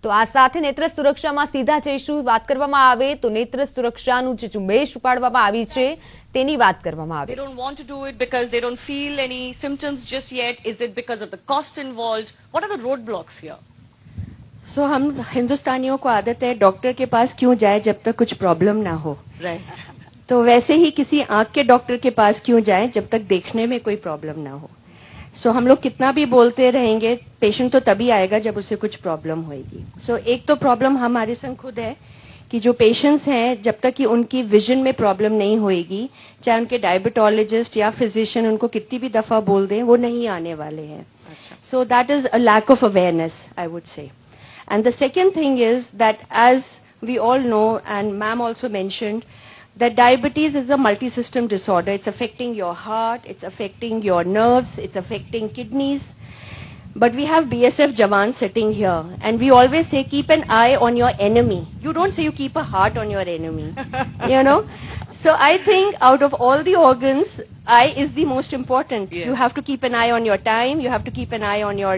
તો આ સાથે નેત્ર સુરક્ષામાં સીધા જઈશું. વાત કરવામાં આવે તો નેત્ર સુરક્ષાનું જે ઝુંબેશ ઉપાડવામાં આવી છે તેની વાત કરવામાં આવે. They don't want to do it because they don't feel any symptoms just yet. Is it because of the cost involved? What are the roadblocks here? So हम हिंदुस्तानियों को आदत है डॉक्टर के पास क्यों जाए जब तक कुछ प्रॉब्लम ना हो. Right. तो वैसे ही किसी आंख के डॉक्टर के पास क्यों जाए जब तक देखने में कोई प्रॉब्लम ना हो. सो हम लोग कितना भी बोलते रहेंगे पेशेंट तो तभी आएगा जब उसे कुछ प्रॉब्लम होगी. सो एक तो प्रॉब्लम हमारे संग खुद है कि जो पेशेंट्स हैं जब तक कि उनकी विजन में प्रॉब्लम नहीं होएगी, चाहे उनके डायबिटोलॉजिस्ट या फिजिशियन उनको कितनी भी दफा बोल दें, वो नहीं आने वाले हैं. So that is a lack of awareness, I would say. And the second thing is that as we all know and ma'am also mentioned that diabetes is a multi-system disorder. It's affecting your heart, it's affecting your nerves, it's affecting kidneys. But we have BSF Jawans sitting here, and we always say keep an eye on your enemy. You don't say you keep a heart on your enemy, you know. So I think out of all the organs, eye is the most important. Yes. You have to keep an eye on your time, you have to keep an eye on your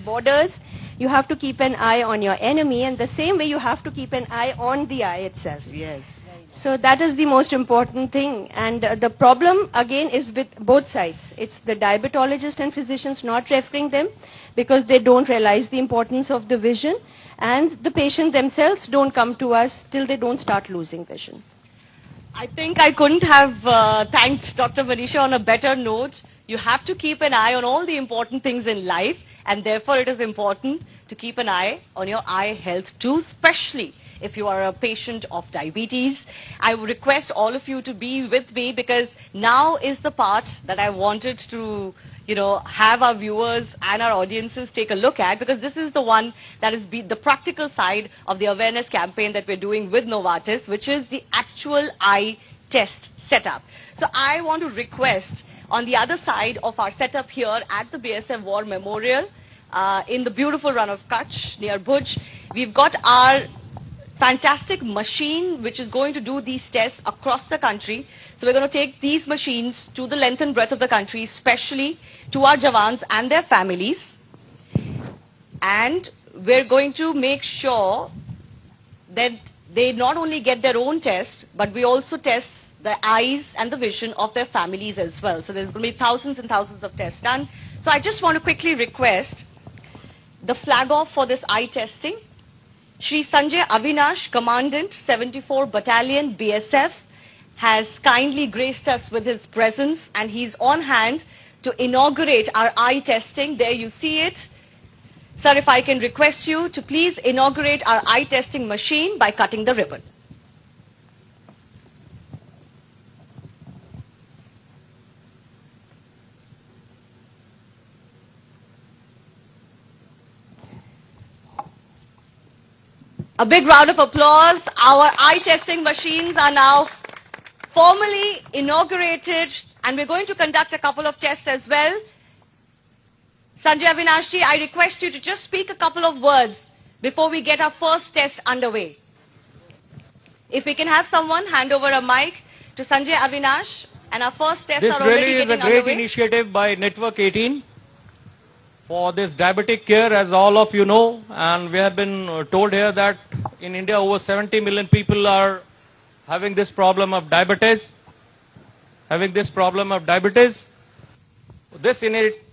borders, you have to keep an eye on your enemy, and the same way you have to keep an eye on the eye itself. Yes. So that is the most important thing, and the problem again is with both sides. It's the diabetologist and physicians not referring them because they don't realize the importance of the vision, and the patient themselves don't come to us till they don't start losing vision. I think I couldn't have thanked Dr. Manisha on a better note. You have to keep an eye on all the important things in life, and therefore it is important to keep an eye on your eye health too, especially if you are a patient of diabetes. I would request all of you to be with me because now is the part that I wanted to, have our viewers and our audiences take a look at, because this is the one that is the practical side of the awareness campaign that we're doing with Novartis, which is the actual eye test setup. So I want to request on the other side of our setup here at the BSF War Memorial, in the beautiful run of Kutch near Bhuj, we've got our fantastic machine which is going to do these tests across the country. So we're going to take these machines to the length and breadth of the country, especially to our Jawans and their families. And we're going to make sure that they not only get their own test, but we also test the eyes and the vision of their families as well. So there's going to be thousands and thousands of tests done. So I just want to quickly request the flag off for this eye testing. Shri Sanjay Avinash, Commandant 74 Battalion BSF, has kindly graced us with his presence, and he's on hand to inaugurate our eye testing. There you see it. Sir, if I can request you to please inaugurate our eye testing machine by cutting the ribbon. A big round of applause. Our eye testing machines are now formally inaugurated, and we're going to conduct a couple of tests as well. Sanjay Avinashji, I request you to just speak a couple of words before we get our first test underway. If we can have someone hand over a mic to Sanjay Avinash, and our first tests This are already really is a getting great underway. initiative by Network18 for this diabetic care, as all of you know, and we have been told here that in India over 70 million people are having this problem of diabetes. This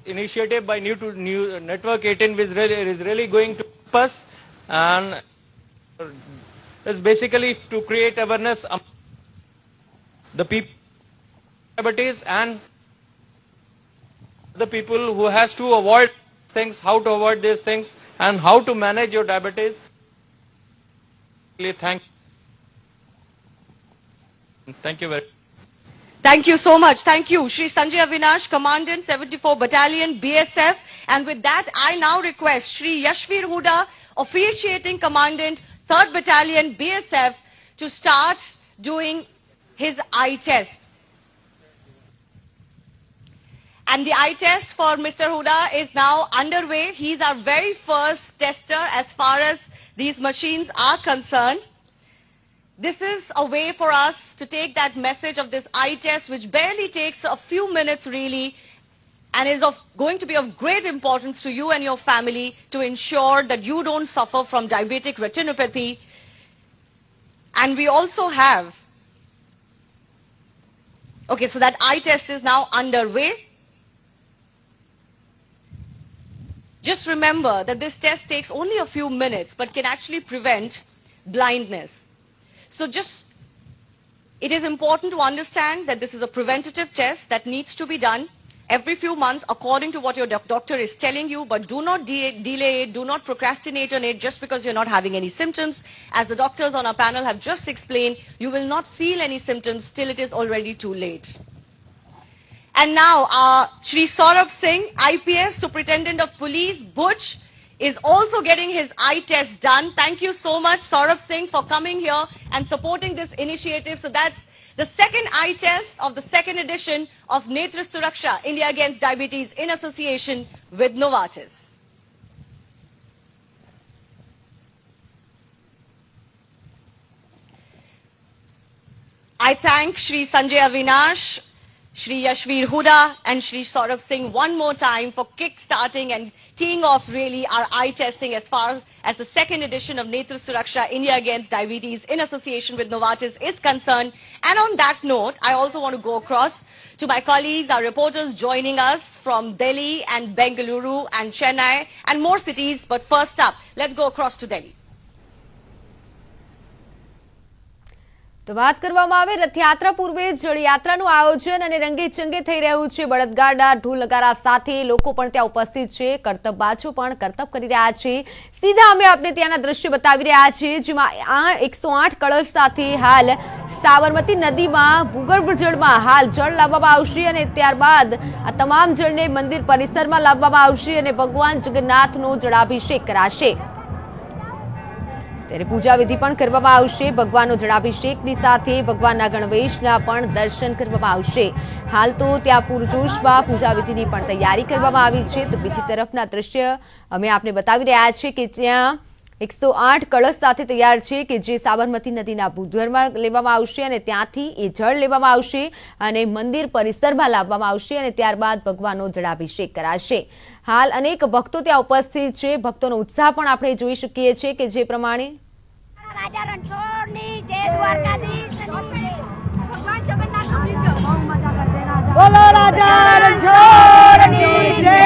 initiative by Network18 is really going to help us, and is basically to create awareness among the people with diabetes and the people who has to avoid things, how to avoid these things, and how to manage your diabetes. Thank you very much. Thank you so much. Thank you, Shri Sanjay Avinash, Commandant 74 Battalion BSF. And with that, I now request Shri Yashveer Huda, Officiating Commandant 3rd Battalion BSF, to start doing his eye test. And the eye test for Mr. Huda is now underway. He's our very first tester as far as these machines are concerned. This is a way for us to take that message of this eye test, which barely takes a few minutes really, and is going to be of great importance to you and your family to ensure that you don't suffer from diabetic retinopathy. And we also have, okay, so that eye test is now underway. Just remember that this test takes only a few minutes but can actually prevent blindness. So it is important to understand that this is a preventative test that needs to be done every few months according to what your doctor is telling you, but do not delay it, do not procrastinate on it just because you're not having any symptoms. As the doctors on our panel have just explained, you will not feel any symptoms till it is already too late. And now, Shri Saurabh Singh, IPS, Superintendent of Police, Butch, is also getting his eye test done. Thank you so much, Saurabh Singh, for coming here and supporting this initiative. So that's the second eye test of the second edition of Netra Suraksha, India Against Diabetes, in association with Novartis. I thank Shri Sanjay Avinash, Shri Yashveer Huda and Shri Saurabh Singh one more time for kick-starting and teeing off really our eye testing as far as the second edition of Netra Suraksha, India Against Diabetes, in association with Novartis, is concerned. And on that note, I also want to go across to my colleagues, our reporters joining us from Delhi and Bengaluru and Chennai and more cities. But first up, let's go across to Delhi. તો વાત કરવામાં આવે રથયાત્રા પૂર્વે જળયાત્રાનું આયોજન અને રંગે ચંગે થઈ રહ્યું છે. બળદગાડા ઢોલ નગારા સાથે લોકો પણ ત્યાં ઉપસ્થિત છે. કરતબબાજો પણ કરતબ કરી રહ્યા છે. સીધા અમે આપને ત્યાંના દ્રશ્ય બતાવી રહ્યા છીએ, જેમાં 108 કળશ સાથે હાલ સાબરમતી નદીમાં ભૂગર્ભ જળમાં હાલ જળ લાવવામાં આવશે અને ત્યારબાદ આ તમામ જળને મંદિર પરિસરમાં લાવવામાં આવશે અને ભગવાન જગન્નાથનો જળાભિષેક કરાશે. ત્યારે પૂજા વિધિ પણ કરવામાં આવશે. ભગવાનનો જળાભિષેકની સાથે ભગવાનના ગણવેશના પણ દર્શન કરવામાં આવશે. હાલ તો ત્યાં પૂરજોશમાં પૂજા વિધિની પણ તૈયારી કરવામાં આવી છે. તો બીજી તરફના દ્રશ્ય અમે આપને બતાવી રહ્યા છીએ કે ત્યાં 108 કળશ સાથે તૈયાર છે કે જે સાબરમતી નદીના ભૂગર્ભમાં લેવામાં આવશે અને ત્યાંથી એ જળ લેવામાં આવશે અને મંદિર પરિસરમાં લાવવામાં આવશે અને ત્યારબાદ ભગવાનનો જળાભિષેક કરાશે. હાલ અનેક ભક્તો ત્યાં ઉપસ્થિત છે. ભક્તોનો ઉત્સાહ પણ આપણે જોઈ શકીએ છીએ કે જે પ્રમાણે બોલો રાજા રણછોડની જય.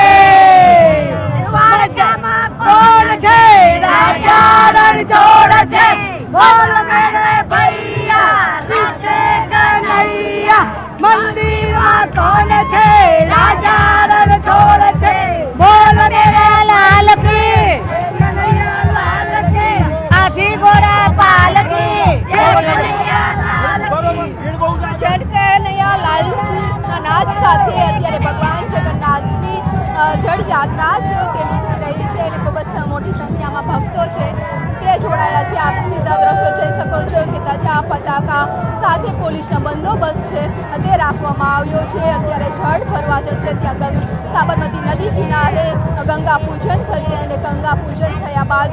કોણ છે રાજા રણછોડ છે, બોલ મેરે ભૈયા રાધે કનૈયા. મંદિરમાં કોણ છે રાજા રણછોડ છે, બોલ મેરે લાલ કી કનૈયા લાલ કી. હાથી ઘોડા પાલ કી કનૈયા લાલ કી. જડ કનૈયા લાલ કી નાદ સાથે અત્યારે ભગવાન જગન્નાથની જળ યાત્રા છે તે નીકળી રહી છે અને ખૂબ જ મોટી સંખ્યામાં ભક્તો છે તે જોડાયા છે. આપ સીધા દ્રશ્યો જોઈ શકો છો કે ધજા પતાકા સાથે પોલીસનો બંદોબસ્ત છે તે રાખવામાં આવ્યો છે. અત્યારે જળ ભરવા જશે ત્યાં સાબરમતી નદી કિનારે ગંગા પૂજન થશે અને ગંગા પૂજન થયા બાદ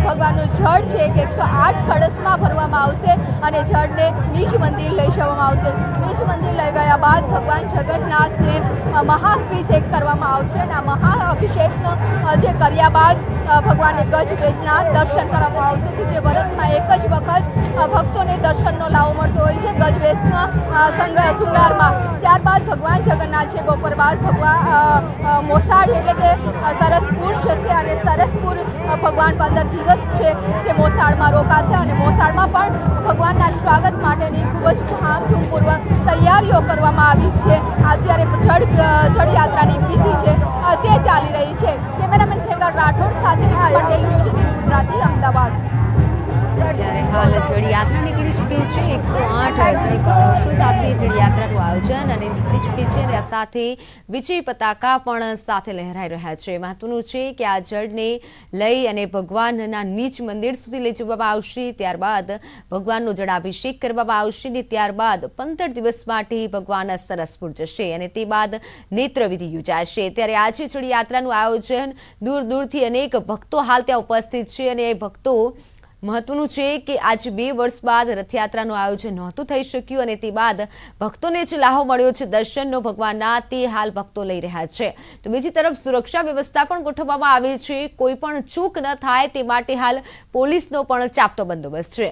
ભગવાનનું જળ છે કે 108 કળશમાં ભરવામાં આવશે અને જળને નિજ મંદિર લઈ જવામાં આવશે. નિજ મંદિર લઈ ગયા બાદ ભગવાન જગન્નાથને મહાઅભિષેક કરવામાં આવશે અને આ મહાઅભિષેકનો જે કર્યા બાદ ભગવાનને ગજવેશના દર્શન કરવામાં આવશે કે જે વર્ષમાં એક જ વખત ભક્તોને દર્શનનો લાવો મળતો હોય છે ગજવેશના શૃંગારમાં. ત્યારબાદ ભગવાન જગન્નાથ છે બપોર બાદ ભગવાન મોસાળ એટલે કે સરસપુર જશે અને સરસપુર ભગવાન 15 દિવસ છે તે મોસાળમાં રોકાશે અને મોસાળમાં પણ ભગવાનના સ્વાગત માટેની ખૂબ જ ધામધૂમપૂર્વક તૈયારીઓ કરવામાં આવી છે. અત્યારે જળયાત્રાની વિધિ છે તે ચાલી રહી છે. કેમેરામેન ખેંગર રાઠોડ સાથે પટેલ, ન્યૂઝ18 ગુજરાતી, અમદાવાદ. ત્યારે હાલ જળયાત્રા નીકળી ચૂકી છે. 108 જળ કળશો સાથે જળયાત્રાનું આયોજન અને નીકળી ચૂકી છે અને આ સાથે વિજય પતાકા પણ સાથે લહેરાઈ રહ્યા છે. મહત્વનું છે કે આ જળને લઈ અને ભગવાનના નીચ મંદિર સુધી લઈ જવામાં આવશે. ત્યારબાદ ભગવાનનો જળાભિષેક કરવામાં આવશે અને ત્યારબાદ 15 દિવસ માટે ભગવાન સરસપુર જશે અને તે બાદ નેત્રવિધિ યોજાશે. ત્યારે આજે જળયાત્રાનું આયોજન દૂર દૂરથી અનેક ભક્તો હાલ ત્યાં ઉપસ્થિત છે અને એ ભક્તો મહત્વનું છે કે આજે 2 વર્ષ બાદ રથયાત્રાનું આયોજન નહોતું થઈ શક્યું અને તે બાદ ભક્તોને જે લાહો મળ્યો છે દર્શનનો ભગવાનના, તે હાલ ભક્તો લઈ રહ્યા છે. તો બીજી તરફ સુરક્ષા વ્યવસ્થા પણ ગોઠવવામાં આવી છે. કોઈ પણ ચૂક ન થાય તે માટે હાલ પોલીસનો પણ ચાપતો બંદોબસ્ત છે.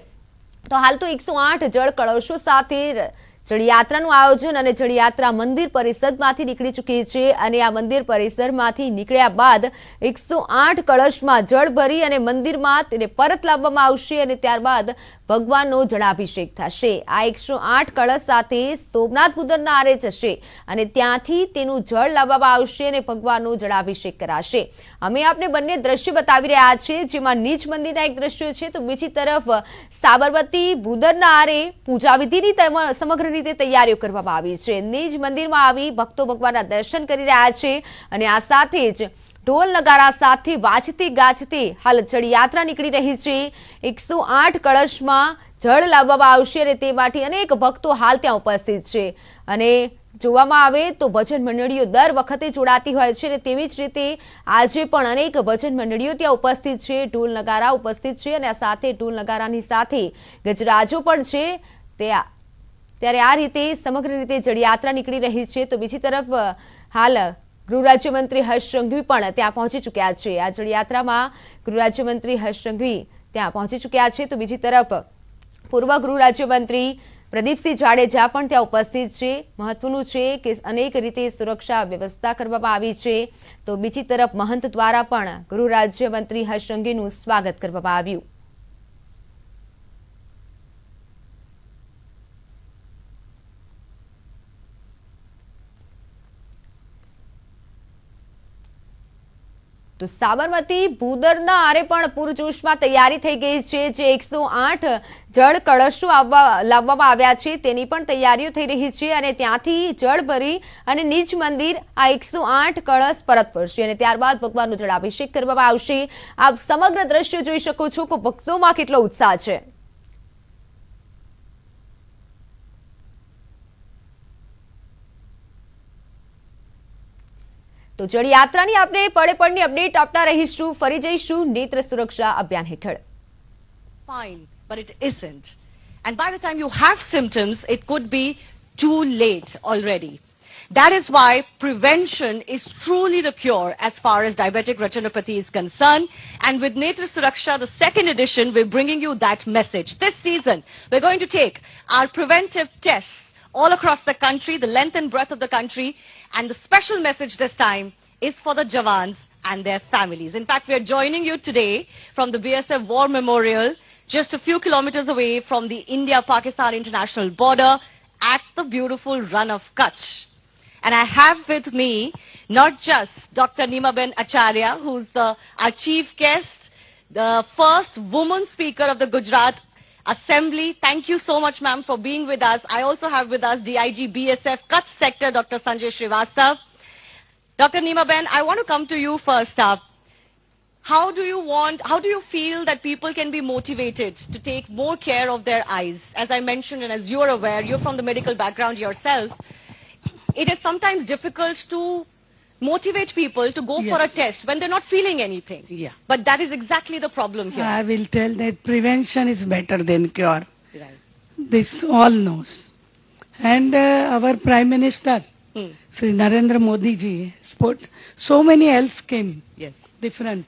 તો હાલ તો 108 જળ કળશો સાથે જળયાત્રાનું આયોજન અને જળયાત્રા મંદિર પરિસરમાંથી નીકળી ચૂકી છે અને આ મંદિર પરિસરમાંથી નીકળ્યા બાદ 108 કળશમાં જળ ભરી અને મંદિરમાં તેને પરત લાવવામાં આવશે અને ત્યારબાદ ભગવાનનો જળાભિષેક થશે. આ 108 કળશ સાથે સોમનાથ બુદરના આરે જશે અને ત્યાંથી તેનું જળ લાવવામાં આવશે અને ભગવાનનો જળાભિષેક કરાશે. અમે આપને બંને દ્રશ્ય બતાવી રહ્યા છીએ, જેમાં નીચ મંદિરના એક દ્રશ્ય છે તો બીજી તરફ સાબરમતી બુદરના આરે પૂજા વિધિની સમગ્ર રીતે તૈયારીઓ કરવામાં આવી છે. નીજ મંદિરમાં આવી ભક્તો ભગવાનના દર્શન કરી રહ્યા છે અને આ સાથે જ ઢોલ નગારા સાથે વાજતે ગાજતે હાલ જળયાત્રા નીકળી રહી છે. 108 કળશમાં જળ લાવવામાં આવશે અને તે માટે અનેક ભક્તો હાલ ત્યાં ઉપસ્થિત છે અને જોવામાં આવે તો ભજન મંડળીઓ દર વખતે જોડાતી હોય છે અને તેવી જ રીતે આજે પણ અનેક ભજન મંડળીઓ ત્યાં ઉપસ્થિત છે, ઢોલ નગારા ઉપસ્થિત છે અને આ સાથે ઢોલ નગારાની સાથે ગજરાજો પણ છે. ત્યારે આ રીતે સમગ્ર રીતે જળયાત્રા નીકળી રહી છે. તો બીજી તરફ હાલ ગૃહ રાજ્યમંત્રી હર્ષ સંઘવી પણ ત્યાં પહોંચી ચૂક્યા છે. આ જળયાત્રામાં ગૃહ રાજ્યમંત્રી હર્ષ સંઘવી ત્યાં પહોંચી ચૂક્યા છે. તો બીજી તરફ પૂર્વ ગૃહ રાજ્યમંત્રી પ્રદીપસિંહ જાડેજા પણ ત્યાં ઉપસ્થિત છે. મહત્વનું છે કે અનેક રીતે સુરક્ષા વ્યવસ્થા કરવામાં આવી છે. તો બીજી તરફ મહંત દ્વારા પણ ગૃહ રાજ્યમંત્રી હર્ષ સંઘવીનું સ્વાગત કરવામાં આવ્યું. તો સાબરમતી બુદરના આરે પણ પૂરજોશમાં તૈયારી થઈ ગઈ છે. જે 108 જળ કળશો લાવવામાં આવ્યા છે તેની પણ તૈયારીઓ થઈ રહી છે અને ત્યાંથી જળ ભરી અને નીચ મંદિર આ 108 કળશ પરત ફરશે અને ત્યારબાદ ભગવાનનો જળાભિષેક કરવામાં આવશે. આપ સમગ્ર દ્રશ્ય જોઈ શકો છો કે ભક્તોમાં કેટલો ઉત્સાહ છે. તો જળયાત્રાની આપણે પળે પળની અપડેટ આપતા રહીશું. ફરી જઈશું નેત્ર સુરક્ષા અભિયાન હેઠળ. Fine, but it isn't. And by the time you have symptoms, it could be too late already. That is why prevention is truly the cure as far as diabetic retinopathy is concerned. And with Netra Suraksha, the second edition, we're bringing you that message. This season, we're going to take our preventive tests all across the country, the length and breadth of the country. And the special message this time is for the Jawans and their families. In fact, we are joining you today from the BSF War Memorial, just a few kilometers away from the India-Pakistan international border at the beautiful Run of Kutch. And I have with me not just Dr. Neemaben Acharya, who's our chief guest, the first woman speaker of the Gujarat Assembly. Thank you so much, ma'am, for being with us. I also have with us DIG BSF Kutch Sector, Dr. Sanjay Srivastav. Dr. Neemaben, I want to come to you first up. How do you feel that people can be motivated to take more care of their eyes? As I mentioned, and as you're aware, you're from the medical background yourself, it is sometimes difficult to motivate people to go for a test when they're not feeling anything. Yeah. But that is exactly the problem here. I will tell that prevention is better than cure. Right. This all knows. And our Prime Minister, Sri Narendra Modi ji, put so many health schemes, Yes. different.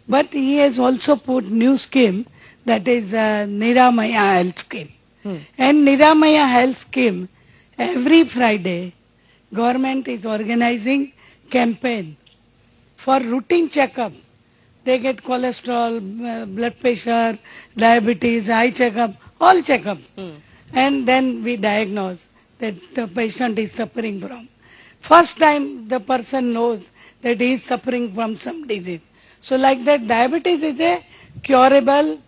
But he has also put new scheme, that is Niramaya health scheme. And Niramaya health scheme, every Friday, government is organizing campaign for routine checkup. They get cholesterol, blood pressure, diabetes, eye checkup, all checkup. And then we diagnose that the patient is suffering from. First time the person knows that he is suffering from some disease. So like that, diabetes is a curable,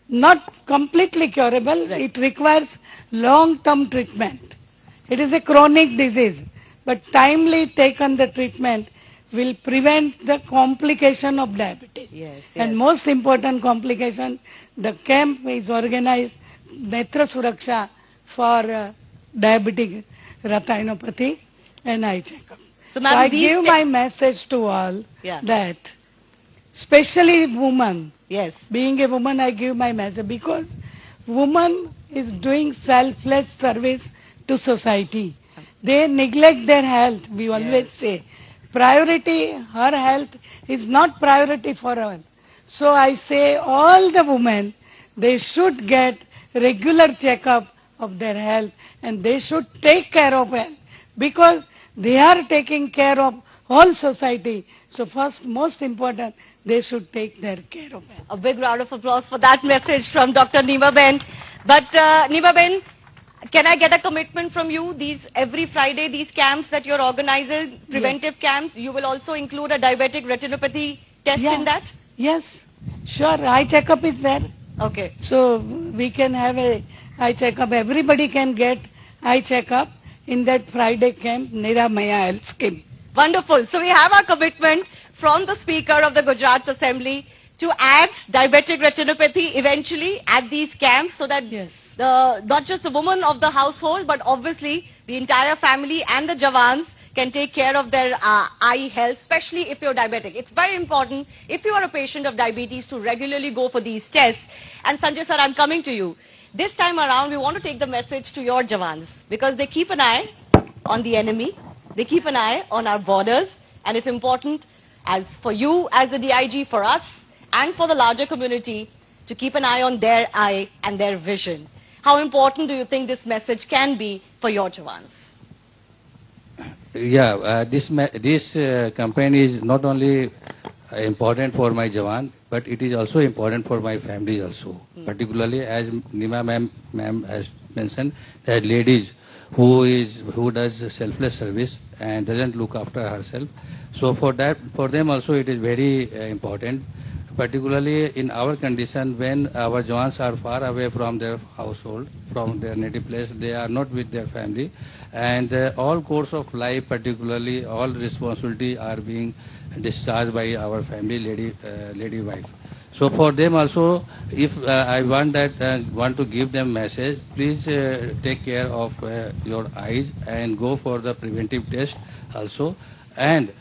not completely curable. Right. It requires long-term treatment. It is a chronic disease. But timely taken the treatment will prevent the complication of diabetes. Yes, And most important complication, the camp is organized, Netra Suraksha, for diabetic retinopathy and eye checkup. So, So ma'am, I these give my message to all Yeah. that especially woman. Yes. Being a woman, I give my message because woman is doing selfless service to society. They neglect their health. We always say priority, her health is not priority for her. So I say all the women, they should get regular checkup of their health and they should take care of health because they are taking care of whole society. So first, most important, they should take their care of health. A big round of applause for that message from Dr. Nima Ben. But Nima Ben, can I get a commitment from you? These every Friday, these camps that you're organizing, preventive camps, you will also include a diabetic retinopathy test in that? Yes, sure. Eye checkup is there. Okay. So we can have a eye checkup. Everybody can get eye checkup in that Friday camp, Niramaya Health Scheme. Wonderful. So we have our commitment from the Speaker of the Gujarat Assembly to add diabetic retinopathy eventually at these camps so that not just the woman of the household, but obviously the entire family and the Jawans can take care of their eye health, especially if you're diabetic. It's very important, if you are a patient of diabetes, to regularly go for these tests. And Sanjay sir, I'm coming to you. This time around, we want to take the message to your Jawans because they keep an eye on the enemy. They keep an eye on our borders. And it's important as for you as the DIG, for us, and for the larger community to keep an eye on their eye and their vision. How important do you think this message can be for your Jawans? Yeah, this campaign is not only important for my Jawan, but it is also important for my family also. Particularly, as Nima ma'am has mentioned, that ladies who does selfless service and doesn't look after herself. So for them also it is very important. Particularly in our condition, when our Jawans are far away from their household, from their native place, they are not with their family, and all course of life, particularly all responsibility are being discharged by our family lady wife. So for them also, if I want to give them message, please take care of your eyes and go for the preventive test also. And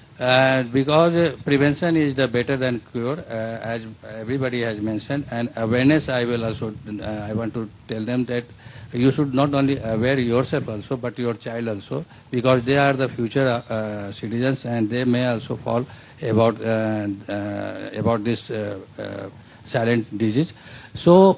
because prevention is the better than cure, as everybody has mentioned, and awareness, I want to tell them that you should not only aware yourself also, but your child also, because they are the future citizens and they may also fall about this silent disease. So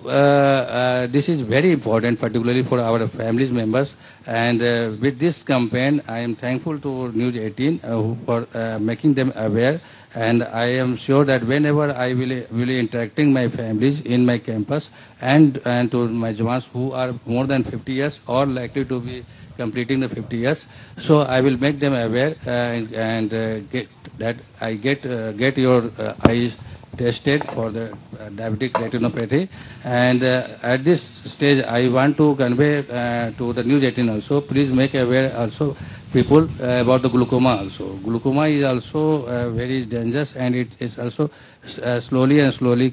this is very important, particularly for our family members. And with this campaign, I am thankful to News18 for making them aware. And I am sure that whenever I will interacting my families in my campus and to my Jawans who are more than 50 years or likely to be completing the 50 years, so I will make them aware and get your eyes tested for the diabetic retinopathy. And at this stage, I want to convey to the News18 also, please make aware also people about the glaucoma also. Glaucoma is also very dangerous, and it is also slowly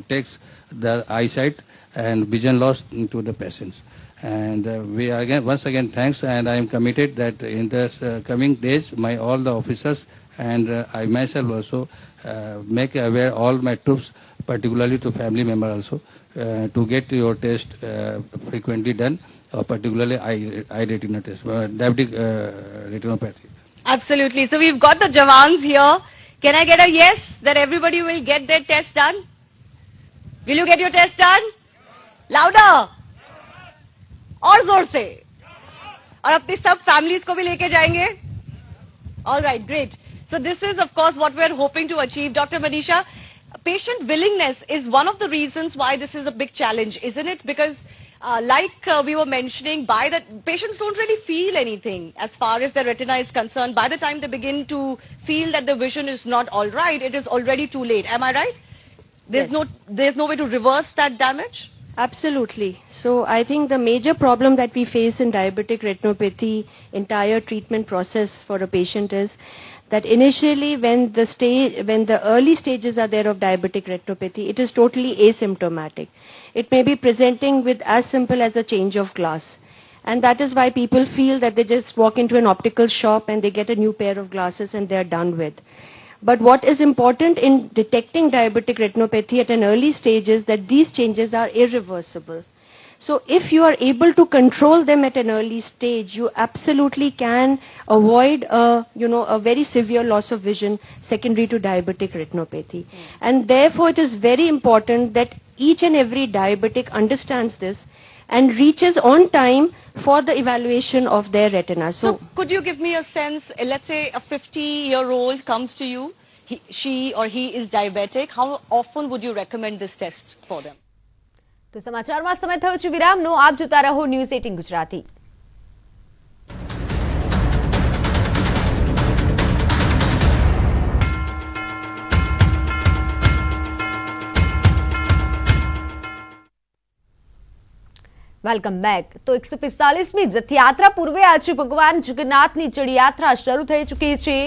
takes the eyesight and vision loss to the patients. And we are once again thanks, and I am committed that in this coming days, all the officers and I myself also make aware all my troops, particularly to family members also, to get your test frequently done, particularly eye retina test, diabetic retinopathy. Absolutely. So we've got the Jawans here. Can I get a yes that everybody will get their test done? Will you get your test done? Louder. और जोर से. और अपनी सब families को भी लेके जाएंगे? All right, great. So this is, of course, what we're hoping to achieve. Dr. Manisha, patient willingness is one of the reasons why this is a big challenge, isn't it? Because we were mentioning, patients don't really feel anything as far as their retina is concerned. By the time they begin to feel that the vision is not all right, it is already too late. Am I right? There's no way to reverse that damage? Absolutely. So I think the major problem that we face in diabetic retinopathy entire treatment process for a patient is that initially when the early stages are there of diabetic retinopathy, it is totally asymptomatic. It may be presenting with as simple as a change of glass. And that is why people feel that they just walk into an optical shop and they get a new pair of glasses and they're done with. But what is important in detecting diabetic retinopathy at an early stage is that these changes are irreversible. So if you are able to control them at an early stage, you absolutely can avoid a very severe loss of vision secondary to diabetic retinopathy. And therefore it is very important that each and every diabetic understands this and reaches on time for the evaluation of their retina. So could you give me a sense, let's say a 50-year-old comes to you, she or he is diabetic, how often would you recommend this test for them? તો સમાચારમાં સમય થયો છે વિરામનો. આપ જોતા રહો news 18 Gujarati. Welcome back. તો 145મી રથયાત્રા પૂર્વે આજે ભગવાન જગન્નાથની જળયાત્રા શરૂ થઈ ચૂકી છે.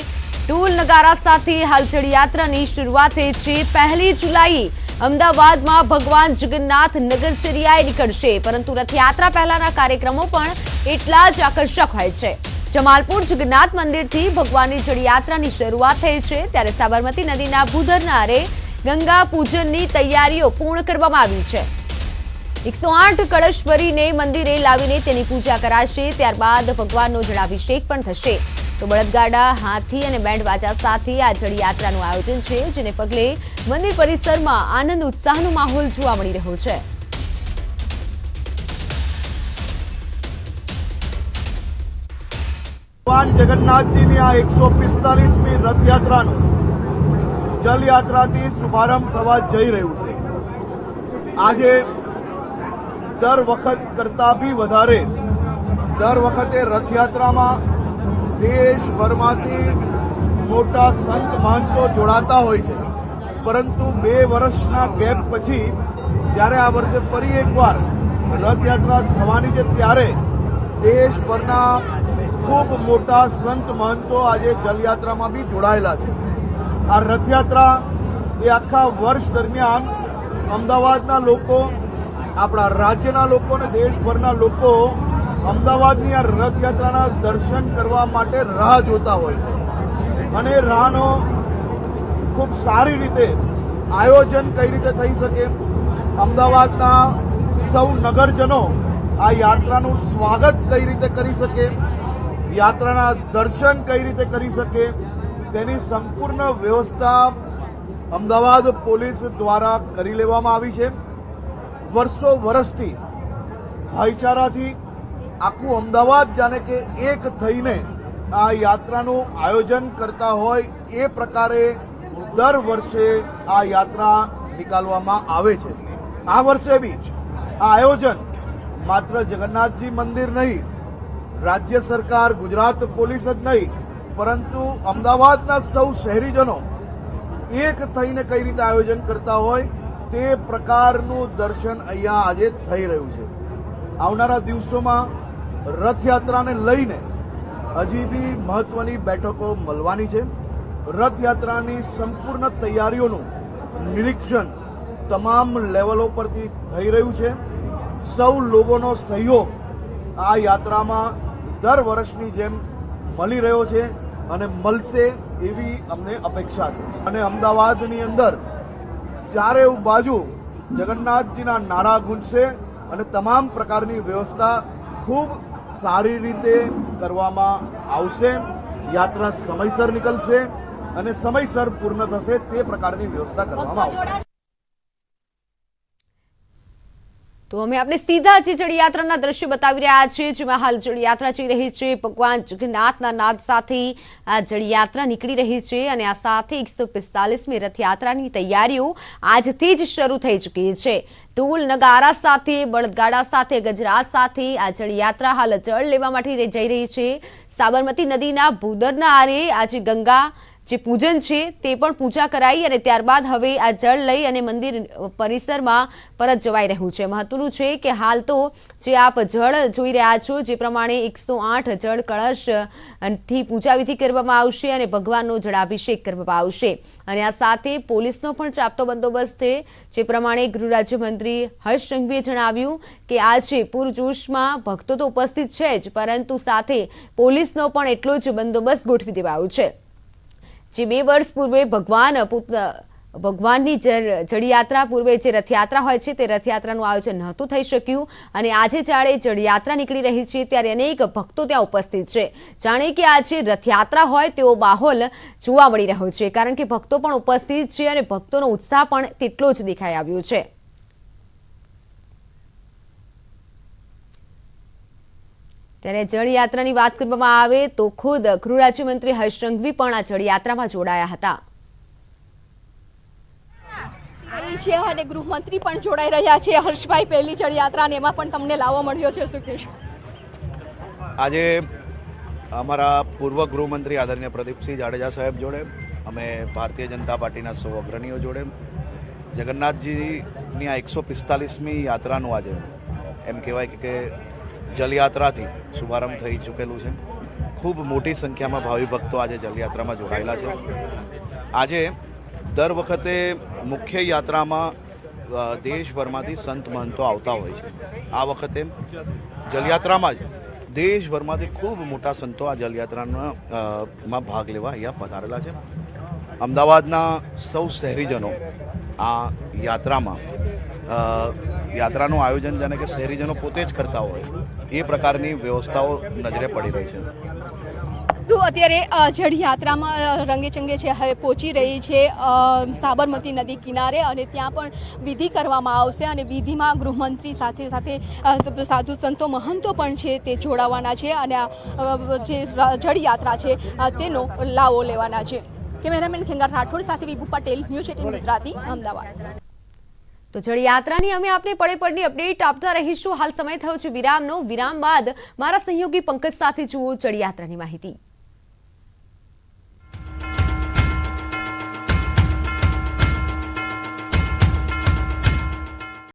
ઢોલ નગારા સાથે હાલ જળયાત્રાની શરૂઆત થઈ છે. 1 જુલાઈએ અમદાવાદમાં ભગવાન જગન્નાથ નગરચર્યાએ નીકળશે, પરંતુ રથયાત્રા પહેલાના કાર્યક્રમો પણ એટલા જ આકર્ષક હોય છે. જમાલપુર જગન્નાથ મંદિરથી ભગવાનની જળયાત્રાની શરૂઆત થઈ છે, ત્યારે સાબરમતી નદીના ભૂધરના આરે ગંગા પૂજનની તૈયારીઓ પૂર્ણ કરવામાં આવી છે. 108 કળશ ભરીને મંદિરે લાવીને તેની પૂજા કરાશે. ત્યારબાદ ભગવાનનો જળાભિષેક પણ થશે. તો બળદગાડા, હાથી અને બેન્ડ બાજા સાથે આ જળયાત્રાનું આયોજન છે, જેને પગલે મંદિર પરિસરમાં આનંદ ઉત્સાહનો માહોલ જોવા મળી રહ્યો છે. ભગવાન જગન્નાથજીની આ 145મી રથયાત્રાનો જલયાત્રાથી શુભારંભ થવા જઈ રહ્યું છે. આજે દર વખત કરતા બી વધારે દર વખતે રથયાત્રામાં દેશભરમાંથી મોટા સંત મહંતો જોડાતા હોય છે, પરંતુ 2 વર્ષના ગેપ પછી જ્યારે આ વર્ષે ફરી એકવાર રથયાત્રા થવાની છે, ત્યારે દેશભરના ખૂબ મોટા સંત મહંતો આજે જલયાત્રામાં બી જોડાયેલા છે. આ રથયાત્રા એ આખા વર્ષ દરમિયાન અમદાવાદના લોકો, આપણા રાજ્યના લોકો અને દેશભરના લોકો અમદાવાદની આ રથયાત્રાના દર્શન કરવા માટે રાહ જોતા હોય છે. અને રાહનો ખૂબ સારી રીતે આયોજન કઈ રીતે થઈ શકે, અમદાવાદના સૌ નગરજનો આ યાત્રાનું સ્વાગત કઈ રીતે કરી શકે, યાત્રાના દર્શન કઈ રીતે કરી શકે, તેની સંપૂર્ણ વ્યવસ્થા અમદાવાદ પોલીસ દ્વારા કરી લેવામાં આવી છે. વર્ષો વર્ષથી ભાઈચારાથી આખું અમદાવાદ જાણે કે એક થઈને આ યાત્રાનું આયોજન કરતા હોય એ પ્રકારે દર વર્ષે આ યાત્રા નીકાળવામાં આવે છે. આ વર્ષે બી આ આયોજન માત્ર જગન્નાથજી મંદિર નહીં, રાજ્ય સરકાર, ગુજરાત પોલીસ જ નહીં, પરંતુ અમદાવાદના સૌ શહેરીજનો એક થઈને કઈ રીતે આયોજન કરતા હોય તે પ્રકારનું દર્શન અહીંયા આજે થઈ રહ્યું છે. આવનારા દિવસોમાં રથયાત્રાને લઈને હજી બી મહત્વની બેઠકો મળવાની છે. રથયાત્રાની સંપૂર્ણ તૈયારીઓનું નિરીક્ષણ તમામ લેવલો પરથી થઈ રહ્યું છે. સૌ લોકોનો સહયોગ આ યાત્રામાં દર વર્ષની જેમ મળી રહ્યો છે અને મળશે એવી અમને અપેક્ષા છે. અને અમદાવાદની અંદર ચારે બાજુ જગન્નાથજીના નારા ગુંજશે અને તમામ પ્રકારની વ્યવસ્થા ખૂબ સારી રીતે કરવામાં આવશે. યાત્રા સમયસર નીકળશે અને સમયસર પૂર્ણ થશે તે પ્રકારની વ્યવસ્થા કરવામાં આવશે. તો અમે આપણે સીધા જ જળયાત્રાના દ્રશ્યો બતાવી રહ્યા છીએ, જેમાં હાલ જળયાત્રા જઈ રહી છે. ભગવાન જગન્નાથના નાદ સાથે આ જળયાત્રા નીકળી રહી છે અને આ સાથે 145મી રથયાત્રાની તૈયારીઓ આજથી જ શરૂ થઈ ચૂકી છે. ઢોલ નગારા સાથે, બળદગાડા સાથે, ગજરાત સાથે આ જળયાત્રા હાલ જળ લેવા માટે જઈ રહી છે. સાબરમતી નદીના ભૂદરના આરે આજે ગંગા જે પૂજન છે તે પણ પૂજા કરાઈ અને ત્યારબાદ હવે આ જળ લઈ અને મંદિર પરિસરમાં પરત જવાઈ રહ્યું છે. મહત્વનું છે કે હાલ તો જે આપ જળ જોઈ રહ્યા છો, જે પ્રમાણે 108 જળ કળશથી પૂજા વિધિ કરવામાં આવશે અને ભગવાનનો જળાભિષેક કરવામાં આવશે. અને આ સાથે પોલીસનો પણ ચાપતો બંદોબસ્ત છે. જે પ્રમાણે ગૃહ રાજ્યમંત્રી હર્ષ સંઘવીએ જણાવ્યું કે આજે પૂરજોશમાં ભક્તો તો ઉપસ્થિત છે જ, પરંતુ સાથે પોલીસનો પણ એટલો જ બંદોબસ્ત ગોઠવી દેવાયો છે. જે 2 વર્ષ પૂર્વે ભગવાનની જળયાત્રા પૂર્વે જે રથયાત્રા હોય છે તે રથયાત્રાનું આયોજન નહોતું થઈ શક્યું અને આજે જાણે જળયાત્રા નીકળી રહી છે ત્યારે અનેક ભક્તો ત્યાં ઉપસ્થિત છે. જાણે કે આજે રથયાત્રા હોય તેવો માહોલ જોવા મળી રહ્યો છે, કારણ કે ભક્તો પણ ઉપસ્થિત છે અને ભક્તોનો ઉત્સાહ પણ તેટલો જ દેખાઈ આવ્યો છે. ત્યારે જળયાત્રાની વાત કરવામાં આવે તો ખુદ ગૃહ રાજ્યમંત્રી હર્ષ સંઘવી પણ આ જળયાત્રામાં જોડાયા હતા છે અને ગૃહમંત્રી પણ જોડાઈ રહ્યા છે. હર્ષભાઈ, પહેલી જળયાત્રા અને એમાં પણ તમને લાવો મળ્યો છે, શું કહેશો? આજે અમારા પૂર્વ ગૃહમંત્રી આદરણીય પ્રદીપસિંહ જાડેજા સાહેબ જોડે, અમે ભારતીય જનતા પાર્ટીના સૌ અગ્રણીઓ જોડે જગન્નાથજીની આ 145મી યાત્રાનું આજે એમ કહેવાય કે જલયાત્રાથી શુભારંભ થઈ ચૂકેલું છે. ખૂબ મોટી સંખ્યામાં ભાવિ ભક્તો આજે જલયાત્રામાં જોડાયેલા છે. આજે દર વખતે મુખ્ય યાત્રામાં દેશભરમાંથી સંત મહંતો આવતા હોય છે. આ વખતે જલયાત્રામાં જ દેશભરમાંથી ખૂબ મોટા સંતો આ જલયાત્રામાં ભાગ લેવા અહીંયા પધારેલા છે. અમદાવાદના સૌ શહેરીજનો આ યાત્રાનું આયોજન જાણે કે શહેરીજનો પોતે જ કરતા હોય એ પ્રકારની વ્યવસ્થાઓ નજરે પડી રહી છે. તો અત્યારે જળયાત્રામાં રંગેચંગે છે હવે પહોંચી રહી છે સાબરમતી નદી કિનારે અને ત્યાં પણ વિધિ કરવામાં આવશે અને વિધિમાં ગૃહમંત્રી સાથે સાથે સાધુ સંતો મહંતો પણ છે તે જોડાવાના છે અને જે જળયાત્રા છે તેનો લાવો લેવાના છે. કેમેરામેન ખેંગાર રાઠોડ સાથે વિભુ પટેલ, News18 ગુજરાતી, અમદાવાદ. તો જળયાત્રાની અમે આપને પડે પડની અપડેટ આપતા રહીશું. હાલ સમય થયો છે વિરામનો. વિરામ બાદ મારા સહયોગી પંકજ સાથે જુઓ જળયાત્રાની માહિતી.